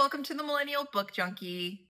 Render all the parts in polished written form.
welcome to the Millennial Book Junkie.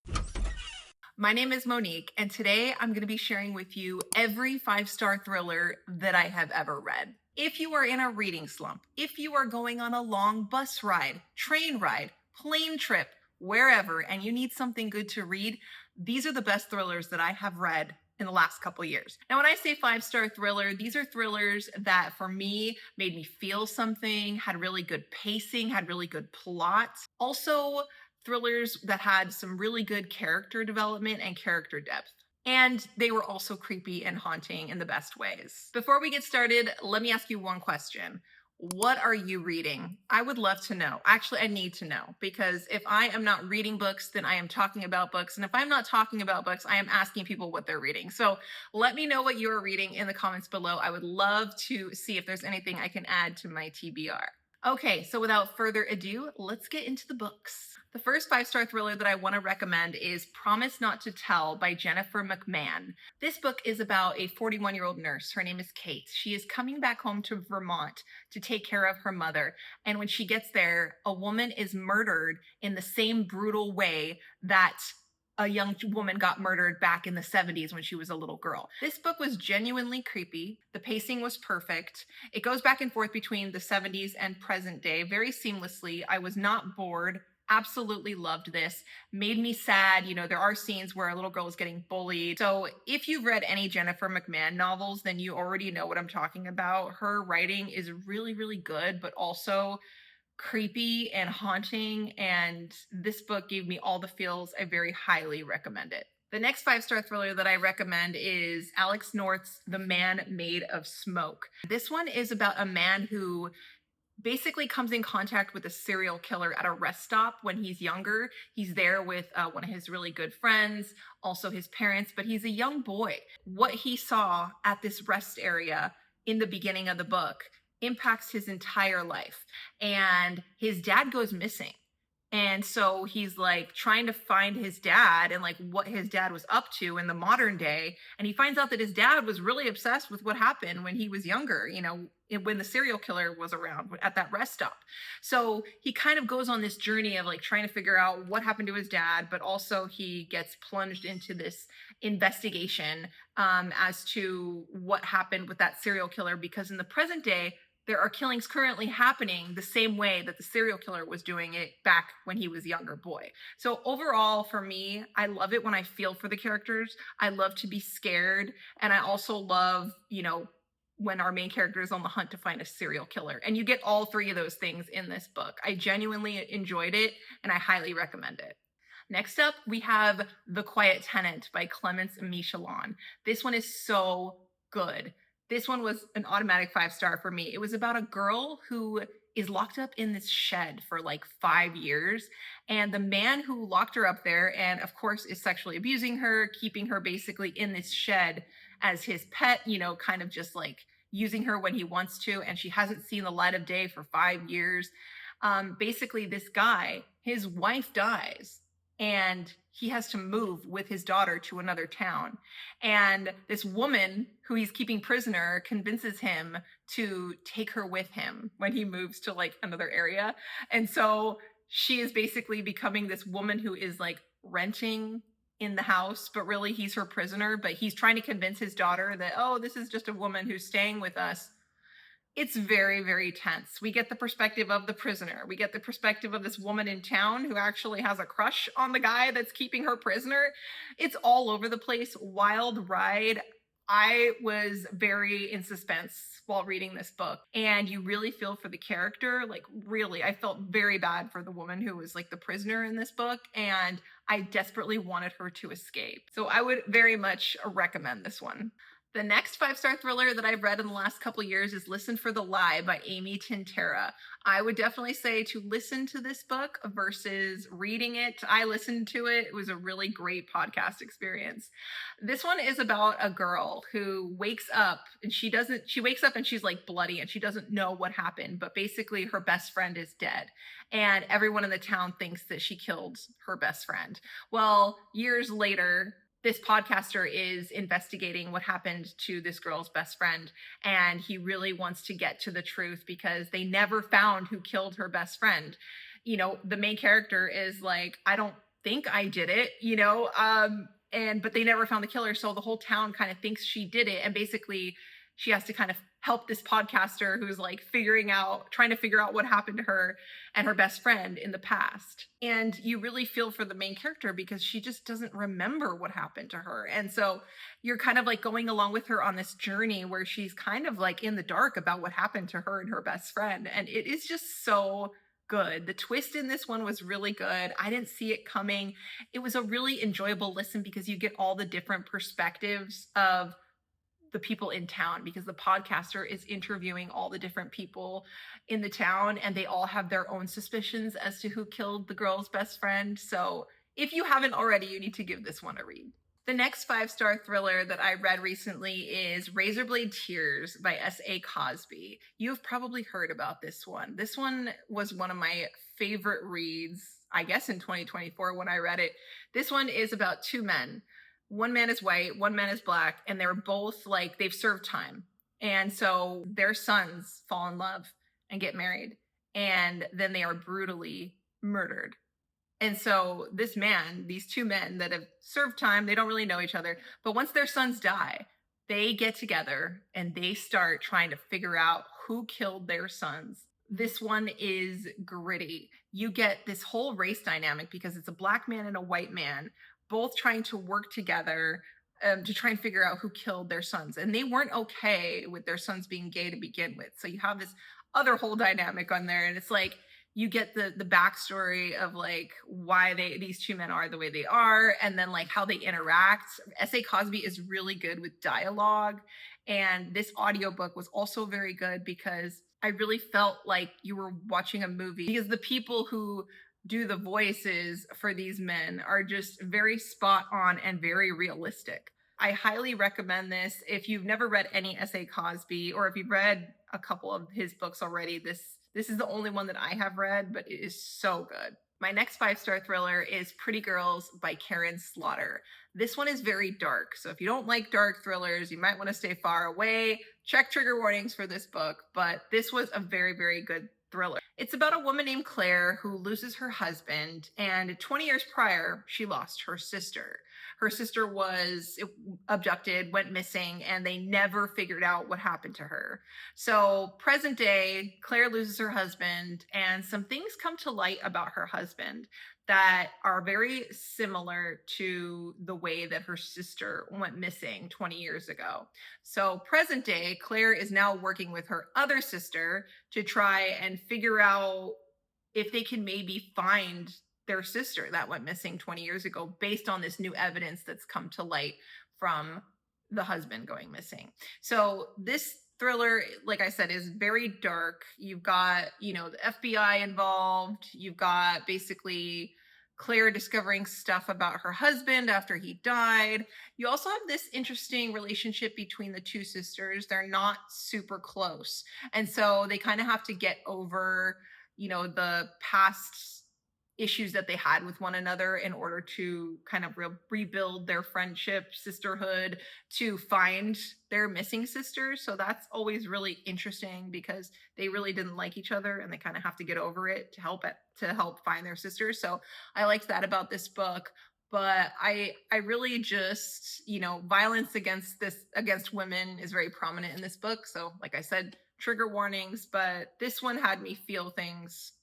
My name is Monique, and today I'm going to be sharing with you every 5-star thriller that I have ever read. If you are in a reading slump, if you are going on a long bus ride, train ride, plane trip, wherever, and you need something good to read, these are the best thrillers that I have read in the last couple years. Now, when I say 5-star thriller, these are thrillers that for me made me feel something, had really good pacing, had really good plots. Also, thrillers that had some really good character development and character depth. And they were also creepy and haunting in the best ways. Before we get started, let me ask you one question. What are you reading? I would love to know. Actually, I need to know, because if I am not reading books, then I am talking about books. And if I'm not talking about books, I am asking people what they're reading. So let me know what you're reading in the comments below. I would love to see if there's anything I can add to my TBR. Okay, so without further ado, let's get into the books. The first 5-star thriller that I want to recommend is Promise Not to Tell by Jennifer McMahon. This book is about a 41-year-old nurse. Her name is Kate. She is coming back home to Vermont to take care of her mother. And when she gets there, a woman is murdered in the same brutal way that a young woman got murdered back in the 70s when she was a little girl. This book was genuinely creepy. The pacing was perfect. It goes back and forth between the 70s and present day very seamlessly. I was not bored. Absolutely loved this. Made me sad. You know, there are scenes where a little girl is getting bullied. So if you've read any Jennifer McMahon novels, then you already know what I'm talking about. Her writing is really, really good, but also creepy and haunting, and this book gave me all the feels. I very highly recommend it. The next 5-star thriller that I recommend is Alex North's The Man Made of Smoke. This one is about a man who basically comes in contact with a serial killer at a rest stop when he's younger. He's there with one of his really good friends, also his parents, but he's a young boy. What he saw at this rest area in the beginning of the book impacts his entire life. And his dad goes missing. And so he's like trying to find his dad and like what his dad was up to in the modern day. And he finds out that his dad was really obsessed with what happened when he was younger, you know, when the serial killer was around at that rest stop. So he kind of goes on this journey of like trying to figure out what happened to his dad, but also he gets plunged into this investigation as to what happened with that serial killer, because in the present day, there are killings currently happening the same way that the serial killer was doing it back when he was a younger boy. So overall, for me, I love it when I feel for the characters. I love to be scared. And I also love, you know, when our main character is on the hunt to find a serial killer. And you get all three of those things in this book. I genuinely enjoyed it, and I highly recommend it. Next up, we have The Quiet Tenant by Clemence Michelon. This one is so good. This one was an automatic 5-star for me. It was about a girl who is locked up in this shed for like 5 years. And the man who locked her up there and of course is sexually abusing her, keeping her basically in this shed as his pet, you know, kind of just like using her when he wants to. And she hasn't seen the light of day for 5 years. Basically this guy, his wife dies, and he has to move with his daughter to another town. And this woman who he's keeping prisoner convinces him to take her with him when he moves to like another area. And so she is basically becoming this woman who is like renting in the house, but really he's her prisoner. But he's trying to convince his daughter that, oh, this is just a woman who's staying with us. It's very, very tense. We get the perspective of the prisoner. We get the perspective of this woman in town who actually has a crush on the guy that's keeping her prisoner. It's all over the place. Wild ride. I was very in suspense while reading this book, and you really feel for the character. Like really, I felt very bad for the woman who was like the prisoner in this book, and I desperately wanted her to escape. So I would very much recommend this one. The next 5-star thriller that I've read in the last couple years is Listen for the Lie by Amy Tintera. I would definitely say to listen to this book versus reading it. I listened to it. It was a really great podcast experience. This one is about a girl who wakes up and she wakes up and she's like bloody and she doesn't know what happened, but basically her best friend is dead. And everyone in the town thinks that she killed her best friend. Well, years later, this podcaster is investigating what happened to this girl's best friend, and he really wants to get to the truth because they never found who killed her best friend. the main character is like, I don't think I did it, but they never found the killer. So the whole town kind of thinks she did it. And basically she has to kind of help this podcaster who's like trying to figure out what happened to her and her best friend in the past. And you really feel for the main character because she just doesn't remember what happened to her. And so you're kind of like going along with her on this journey where she's kind of like in the dark about what happened to her and her best friend. And it is just so good. The twist in this one was really good. I didn't see it coming. It was a really enjoyable listen because you get all the different perspectives of the people in town, because the podcaster is interviewing all the different people in the town and they all have their own suspicions as to who killed the girl's best friend. So if you haven't already, you need to give this one a read. The next 5-star thriller that I read recently is Razorblade Tears by S.A. Cosby. You've probably heard about this one. This one was one of my favorite reads, I guess, in 2024 when I read it. This one is about two men. One man is white, one man is black, and they're both like, they've served time. And so their sons fall in love and get married, and then they are brutally murdered. And so these two men that have served time, they don't really know each other, but once their sons die, they get together and they start trying to figure out who killed their sons. This one is gritty. You get this whole race dynamic because it's a black man and a white man, both trying to work together to try and figure out who killed their sons. And they weren't okay with their sons being gay to begin with. So you have this other whole dynamic on there. And it's like, you get the backstory of like why these two men are the way they are, and then like how they interact. S.A. Cosby is really good with dialogue. And this audiobook was also very good because I really felt like you were watching a movie, because the people who do the voices for these men are just very spot on and very realistic. I highly recommend this. If you've never read any S.A. Cosby, or if you've read a couple of his books already, this is the only one that I have read, but it is so good. My next 5-star thriller is Pretty Girls by Karen Slaughter. This one is very dark, so if you don't like dark thrillers, you might want to stay far away. Check trigger warnings for this book, but this was a very, very good thriller. It's about a woman named Claire who loses her husband, and 20 years prior, she lost her sister. Her sister was abducted, went missing, and they never figured out what happened to her. So present day, Claire loses her husband, and some things come to light about her husband that are very similar to the way that her sister went missing 20 years ago. So present day, Claire is now working with her other sister to try and figure out if they can maybe find their sister that went missing 20 years ago based on this new evidence that's come to light from the husband going missing. So this thriller, like I said, is very dark. You've got, the FBI involved. You've got basically Claire discovering stuff about her husband after he died. You also have this interesting relationship between the two sisters. They're not super close. And so they kind of have to get over, the past issues that they had with one another in order to kind of rebuild their friendship, sisterhood, to find their missing sisters. So that's always really interesting because they really didn't like each other and they kind of have to get over it to help find their sisters. So I liked that about this book. But I really just, violence against women is very prominent in this book. So like I said, trigger warnings, but this one had me feel things.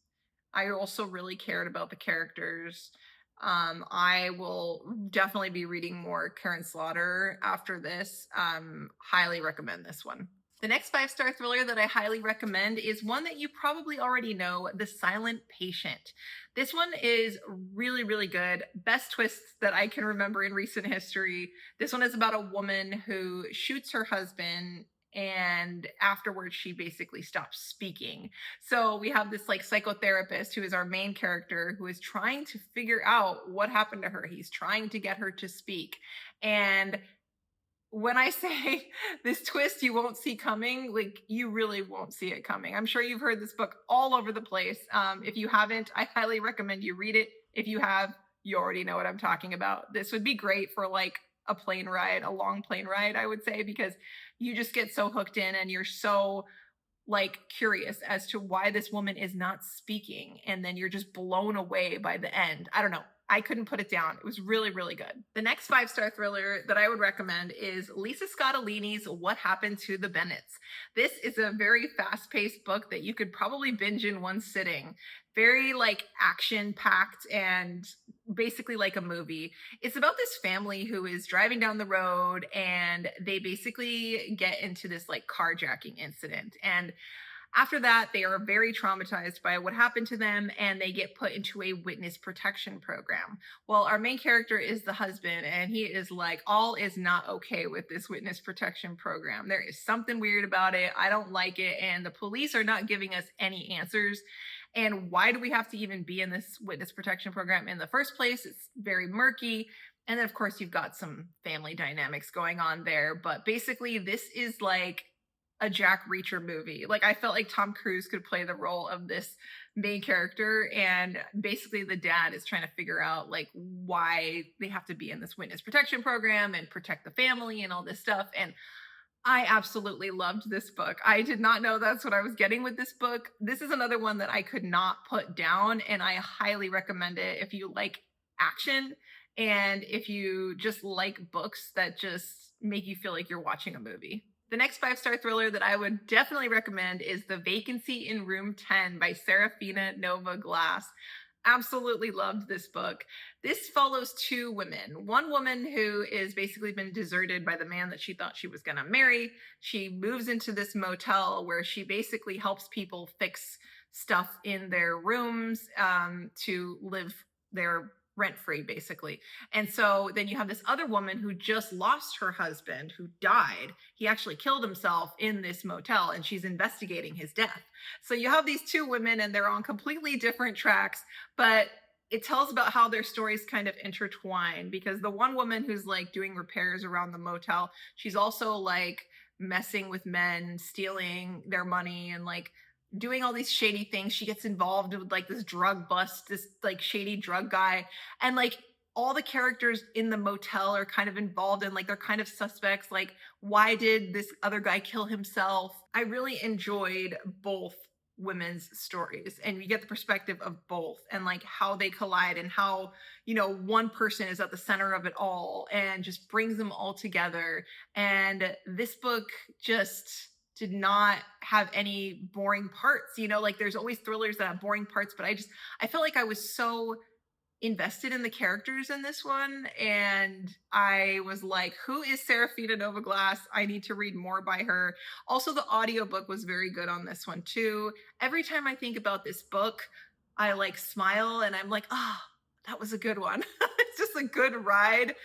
I also really cared about the characters. I will definitely be reading more Karen Slaughter after this. Highly recommend this one. The next 5-star thriller that I highly recommend is one that you probably already know, The Silent Patient. This one is really, really good. Best twists that I can remember in recent history. This one is about a woman who shoots her husband, and afterwards she basically stops speaking. So we have this like psychotherapist who is our main character who is trying to figure out what happened to her. He's trying to get her to speak. And when I say this twist you won't see coming, like you really won't see it coming. I'm sure you've heard this book all over the place. If you haven't, I highly recommend you read it. If you have, you already know what I'm talking about. This would be great for like a long plane ride, I would say, because you just get so hooked in and you're so like curious as to why this woman is not speaking, and then you're just blown away by the end. I don't know, I couldn't put it down. It was really, really good. The next 5-star thriller that I would recommend is Lisa Scottolini's What Happened to the Bennetts. This is a very fast-paced book that you could probably binge in one sitting. Very like action-packed and basically like a movie. It's about this family who is driving down the road, and they basically get into this like carjacking incident. And after that, they are very traumatized by what happened to them, and they get put into a witness protection program. Well, our main character is the husband, and he is like, all is not okay with this witness protection program. There is something weird about it. I don't like it. And the police are not giving us any answers. And why do we have to even be in this witness protection program in the first place? It's very murky. And then, of course, you've got some family dynamics going on there. But basically, this is like a Jack Reacher movie. Like, I felt like Tom Cruise could play the role of this main character, and basically the dad is trying to figure out like why they have to be in this witness protection program and protect the family and all this stuff. And I absolutely loved this book. I did not know that's what I was getting with this book. This is another one that I could not put down, and I highly recommend it if you like action and if you just like books that just make you feel like you're watching a movie. The next 5-star thriller that I would definitely recommend is The Vacancy in Room 10 by Serafina Nova Glass. Absolutely loved this book. This follows two women. One woman who is basically been deserted by the man that she thought she was going to marry. She moves into this motel where she basically helps people fix stuff in their rooms to live there rent-free, basically. And so then you have this other woman who just lost her husband, who died. He actually killed himself in this motel, and she's investigating his death. So you have these two women, and they're on completely different tracks, but it tells about how their stories kind of intertwine, because the one woman who's like doing repairs around the motel, she's also like messing with men, stealing their money, and like doing all these shady things. She gets involved with like this drug bust, this like shady drug guy. And like all the characters in the motel are kind of involved, and like they're kind of suspects. Like, why did this other guy kill himself? I really enjoyed both women's stories, and you get the perspective of both and like how they collide, and how, you know, one person is at the center of it all and just brings them all together. And this book just did not have any boring parts. You know, like there's always thrillers that have boring parts, but I felt like I was so invested in the characters in this one, and I was like, who is Serafina Nova Glass? I need to read more by her. Also, the audiobook was very good on this one too. Every time I think about this book, I like smile, and I'm like, oh, that was a good one. It's just a good ride.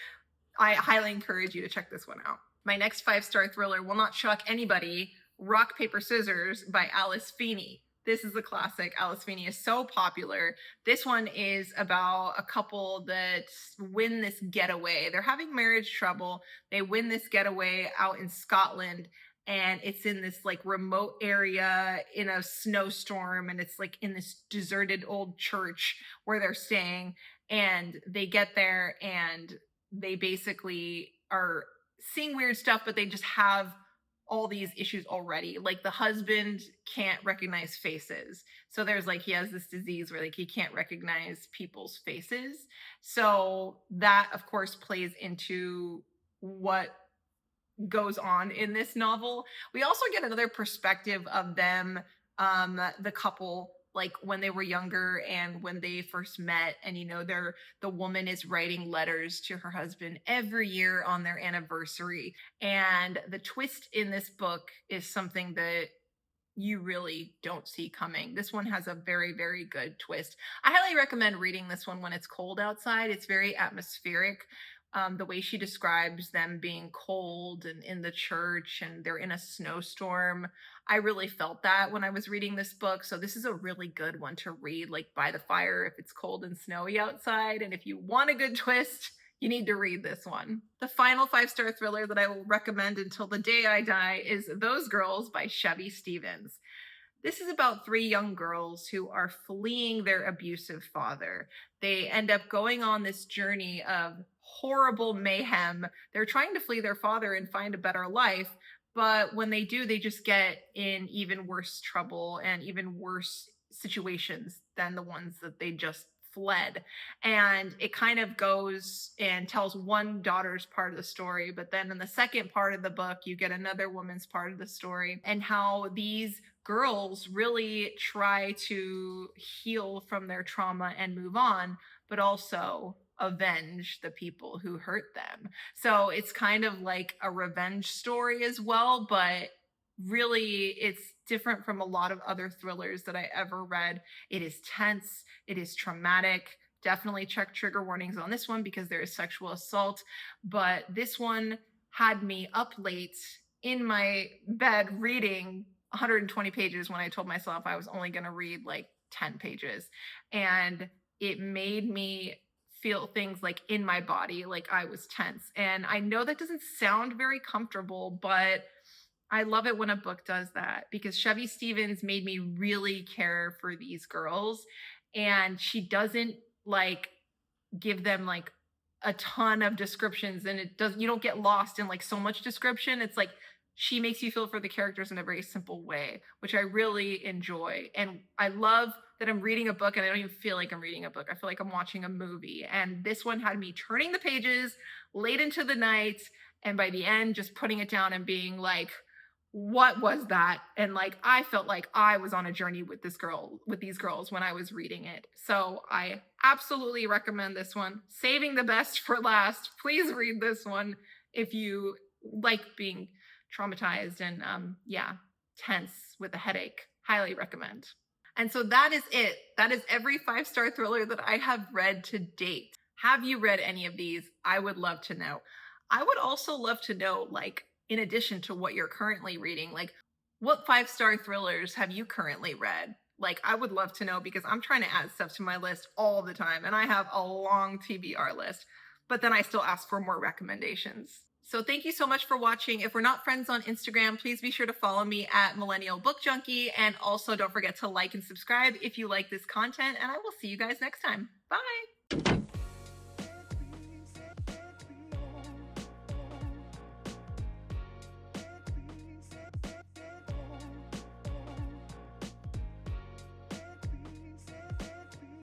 I highly encourage you to check this one out. My next 5-star thriller will not shock anybody. Rock, Paper, Scissors by Alice Feeney. This is a classic. Alice Feeney is so popular. This one is about a couple that win this getaway. They're having marriage trouble. They win this getaway out in Scotland, and it's in this like remote area in a snowstorm, and it's like in this deserted old church where they're staying. And they get there, and they basically are seeing weird stuff, but they just have all these issues already. Like the husband can't recognize faces. So there's like, he has this disease where like he can't recognize people's faces. So that of course plays into what goes on in this novel. We also get another perspective of them, the couple, like when they were younger and when they first met. And you know, the woman is writing letters to her husband every year on their anniversary. And the twist in this book is something that you really don't see coming. This one has a very, very good twist. I highly recommend reading this one when it's cold outside. It's very atmospheric. The way she describes them being cold and in the church, and they're in a snowstorm. I really felt that when I was reading this book. So this is a really good one to read, like by the fire if it's cold and snowy outside. And if you want a good twist, you need to read this one. The final 5-star thriller that I will recommend until the day I die is Those Girls by Chevy Stevens. This is about 3 young girls who are fleeing their abusive father. They end up going on this journey of horrible mayhem. They're trying to flee their father and find a better life, But when they do, they just get in even worse trouble and even worse situations than the ones that they just fled. And it kind of goes and tells one daughter's part of the story, but then in the second part of the book, you get another woman's part of the story, and how these girls really try to heal from their trauma and move on, but also avenge the people who hurt them. So it's kind of like a revenge story as well, but really it's different from a lot of other thrillers that I ever read. It is tense, it is traumatic. Definitely check trigger warnings on this one because there is sexual assault, but this one had me up late in my bed reading 120 pages when I told myself I was only going to read like 10 pages. And it made me feel things like in my body, like I was tense. And I know that doesn't sound very comfortable, but I love it when a book does that, because Chevy Stevens made me really care for these girls. And she doesn't like give them like a ton of descriptions, and you don't get lost in like so much description. It's like she makes you feel for the characters in a very simple way, which I really enjoy. And I love that I'm reading a book and I don't even feel like I'm reading a book. I feel like I'm watching a movie. And this one had me turning the pages late into the night, and by the end just putting it down and being like, what was that? And like I felt like I was on a journey with these girls when I was reading it. So I absolutely recommend this one. Saving the best for last. Please read this one if you like being traumatized and tense with a headache. Highly recommend. And so that is it. That is every 5-star thriller that I have read to date. Have you read any of these? I would love to know. I would also love to know, like, in addition to what you're currently reading, like, what 5-star thrillers have you currently read? Like, I would love to know, because I'm trying to add stuff to my list all the time, and I have a long TBR list, but then I still ask for more recommendations. So thank you so much for watching. If we're not friends on Instagram, please be sure to follow me at Millennial Book Junkie, and also don't forget to like and subscribe if you like this content, and I will see you guys next time. Bye!